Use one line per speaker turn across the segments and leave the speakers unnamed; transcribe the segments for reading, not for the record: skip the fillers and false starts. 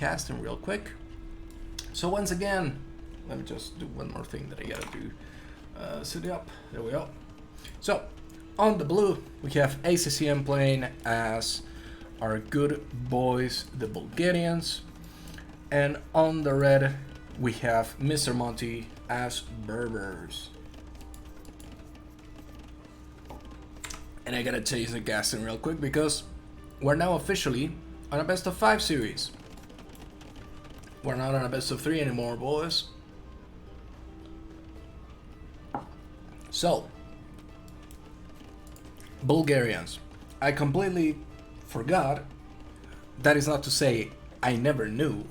casting real quick. So once again, let me just do one more thing that I gotta do. Set it up. There we go. So on the blue, we have ACCM playing as our good boys, the Bulgarians, and on the red, we have Mr. Monty as Berbers. And I gotta change the casting real quick because we're now officially on a best of 5 series. We're not on a best of 3 anymore, boys. So, Bulgarians. I completely forgot. That is not to say I never knew.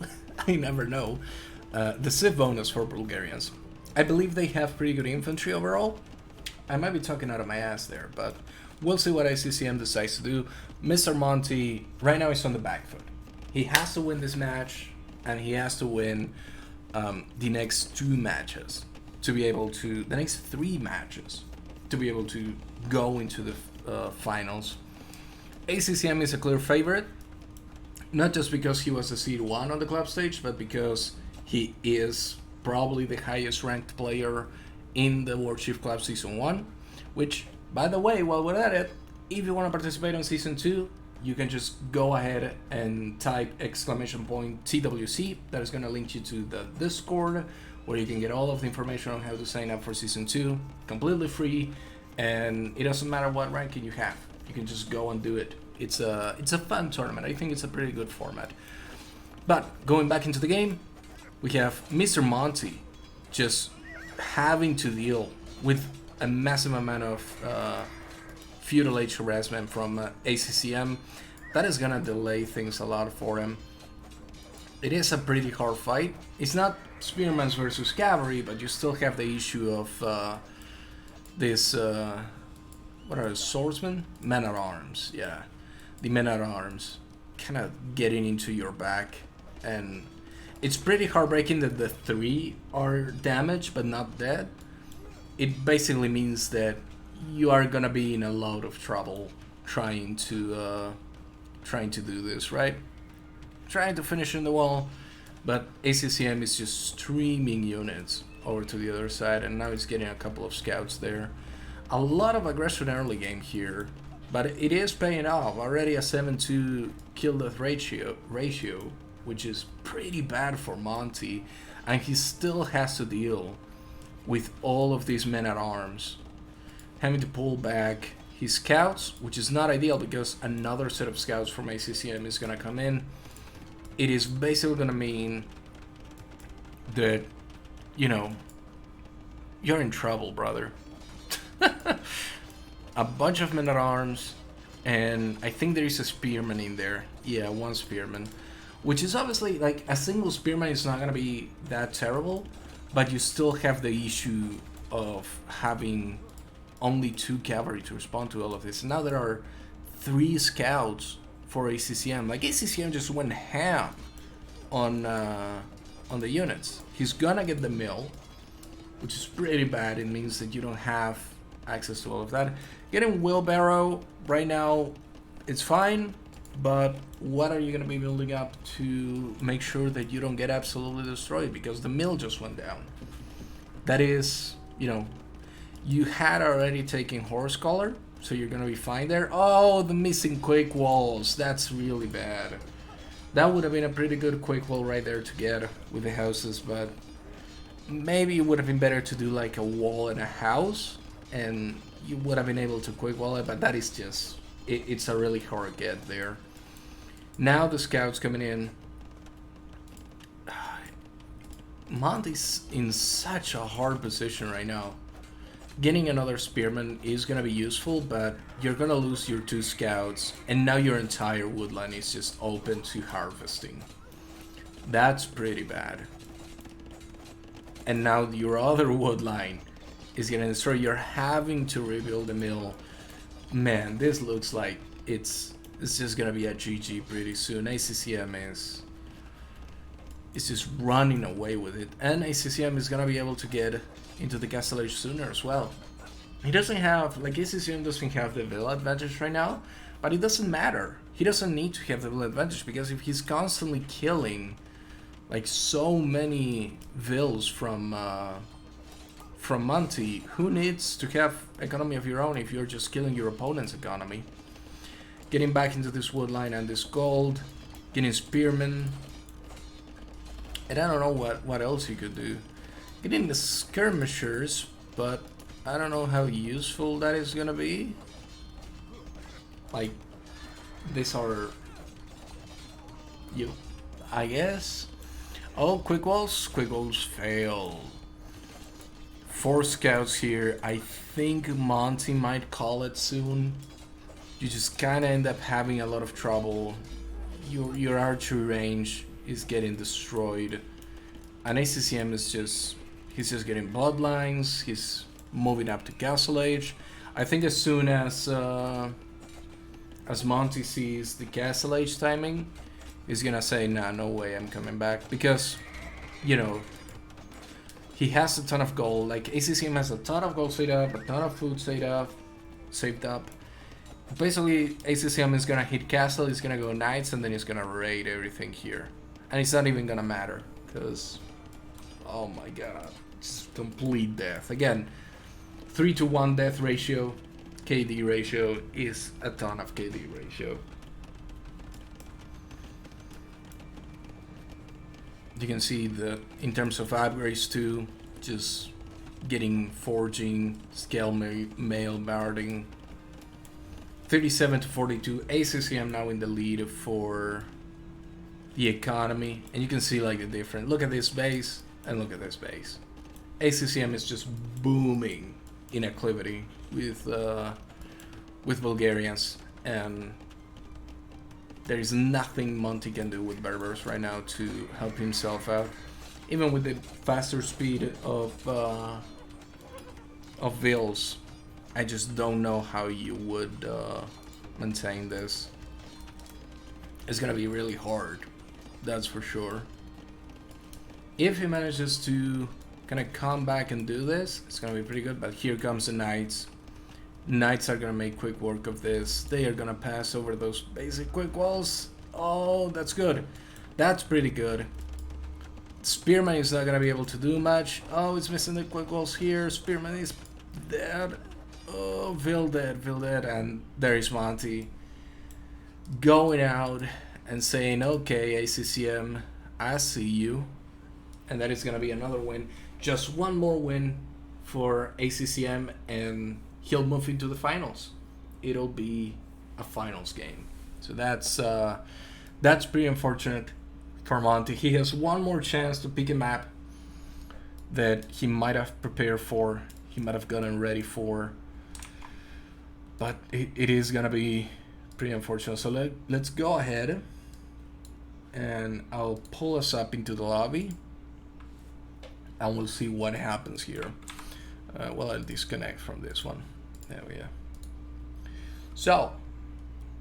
I never know. The Civ bonus for Bulgarians. I believe they have pretty good infantry overall. I might be talking out of my ass there, but we'll see what ACCM decides to do. Mr. Monty right now is on the back foot. He has to win this match, and he has to win the next 2 matches to be able to, the next 3 matches to be able to go into the finals. ACCM is a clear favorite, not just because he was a seed 1 on the club stage, but because he is probably the highest ranked player in the Warchief Club Season 1, which, by the way, while we're at it, if you want to participate on Season 2, you can just go ahead and type !TWC. That is going to link you to the Discord, where you can get all of the information on how to sign up for Season 2, completely free, and it doesn't matter what ranking you have. You can just go and do it. It's a fun tournament. I think it's a pretty good format. But going back into the game, we have Mr. Monty just having to deal with a massive amount of feudal age harassment from ACCM. That is gonna delay things a lot for him. It is a pretty hard fight. It's not Spearmans versus Cavalry, but you still have the issue of this, what are the swordsmen? Men-at-Arms, yeah. The Men-at-Arms kind of getting into your back, and it's pretty heartbreaking that the 3 are damaged but not dead. It basically means that you are gonna be in a lot of trouble trying to do this, right? Trying to finish in the wall, but ACCM is just streaming units over to the other side, and now it's getting a couple of scouts there. A lot of aggression early game here, but it is paying off. Already a 7-2 kill death ratio, which is pretty bad for Monty, and he still has to deal with all of these men-at-arms, having to pull back his scouts, which is not ideal because another set of scouts from ACCM is going to come in. It is basically going to mean that, you know, you're in trouble, brother. A bunch of men-at-arms, and I think there is a spearman in there. Yeah, 1 spearman, which is obviously, like, a single spearman is not going to be that terrible, but you still have the issue of having only 2 cavalry to respond to all of this. And now there are 3 scouts for ACCM. Like, ACCM just went ham on the units. He's gonna get the mill, which is pretty bad. It means that you don't have access to all of that. Getting wheelbarrow right now, it's fine, but what are you gonna be building up to make sure that you don't get absolutely destroyed because the mill just went down? That is, you know, you had already taken horse collar, so you're gonna be fine there. Oh, the missing quick walls, that's really bad. That would have been a pretty good quick wall right there to get with the houses, but maybe it would have been better to do like a wall and a house, and you would have been able to quick wall it, but that is just, it's a really hard get there. Now the scouts coming in. Monty's in such a hard position right now. Getting another spearman is going to be useful, but you're going to lose your 2 scouts, and now your entire woodline is just open to harvesting. That's pretty bad. And now your other woodline is getting destroyed. You're having to rebuild the mill. Man, this looks like it's just going to be a GG pretty soon. ACCM is just running away with it, and ACCM is going to be able to get into the castle age sooner as well. He doesn't have, like, ACCM doesn't have the villa advantage right now, But it doesn't matter. He doesn't need to have the will advantage, because if he's constantly killing like so many vills from Monty, who needs to have economy of your own if you're just killing your opponent's economy? Getting back into this wood line and this gold, getting spearmen, and I don't know what else you could do. Getting the skirmishers, but I don't know how useful that is gonna be. Like, these are, I guess. Oh, quick walls fail. 4 scouts here. I think Monty might call it soon. You just kind of end up having a lot of trouble. Your archery range is getting destroyed, and ACCM is he's just getting bloodlines. He's moving up to Castle Age. I think as soon as Monty sees the Castle Age timing, he's gonna say, nah, no way, I'm coming back, because you know, he has a ton of gold. Like, ACCM has a ton of gold saved up, a ton of food saved up. Basically, ACCM is gonna hit castle, he's gonna go knights, and then he's gonna raid everything here. And it's not even gonna matter, because, oh my god, it's complete death. Again, 3-to-1 death ratio, KD ratio is a ton of KD ratio. You can see that in terms of upgrades too, just getting forging, scale mail barding. 37-42, ACCM now in the lead for the economy, and you can see like the difference. Look at this base and look at this base. ACCM is just booming in acclivity with Bulgarians, and there is nothing Monty can do with Berbers right now to help himself out. Even with the faster speed of Vills, I just don't know how you would maintain this. It's gonna be really hard, that's for sure. If he manages to kind of come back and do this, it's gonna be pretty good. But here comes the Knights. Knights are gonna make quick work of this. They are gonna pass over those basic quick walls. Oh, that's good. That's pretty good. Spearman is not gonna be able to do much. Oh, it's missing the quick walls here. Spearman is dead. Oh, Vil dead, and there is Monty going out and saying, okay, ACCM, I see you. And that is gonna be another win. Just one more win for ACCM, and he'll move into the finals. It'll be a finals game. So that's pretty unfortunate for Monty. He has one more chance to pick a map that he might have prepared for, he might have gotten ready for, but it is gonna be pretty unfortunate. So let's go ahead and I'll pull us up into the lobby and we'll see what happens here. Well, I'll disconnect from this one. There we go. So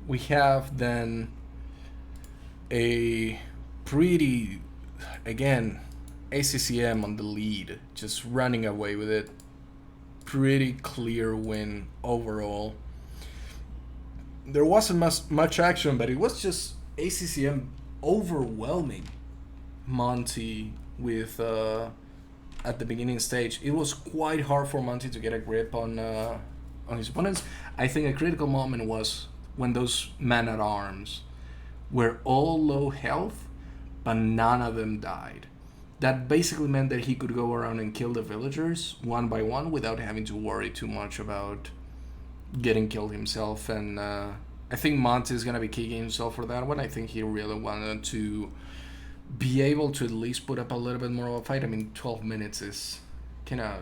we have then a pretty, again, ACCM on the lead, just running away with it. Pretty clear win overall. There wasn't much action, but it was just ACCM overwhelming Monty with at the beginning stage. It was quite hard for Monty to get a grip on his opponents. I think a critical moment was when those men-at-arms were all low health, but none of them died. That basically meant that he could go around and kill the villagers one by one without having to worry too much about getting killed himself. And I think Monty is going to be kicking himself for that one. I think he really wanted to be able to at least put up a little bit more of a fight. I mean, 12 minutes is kind of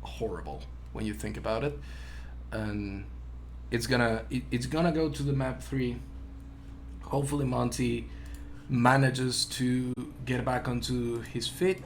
horrible when you think about it. And it's gonna go to the map 3. Hopefully Monty manages to get back onto his feet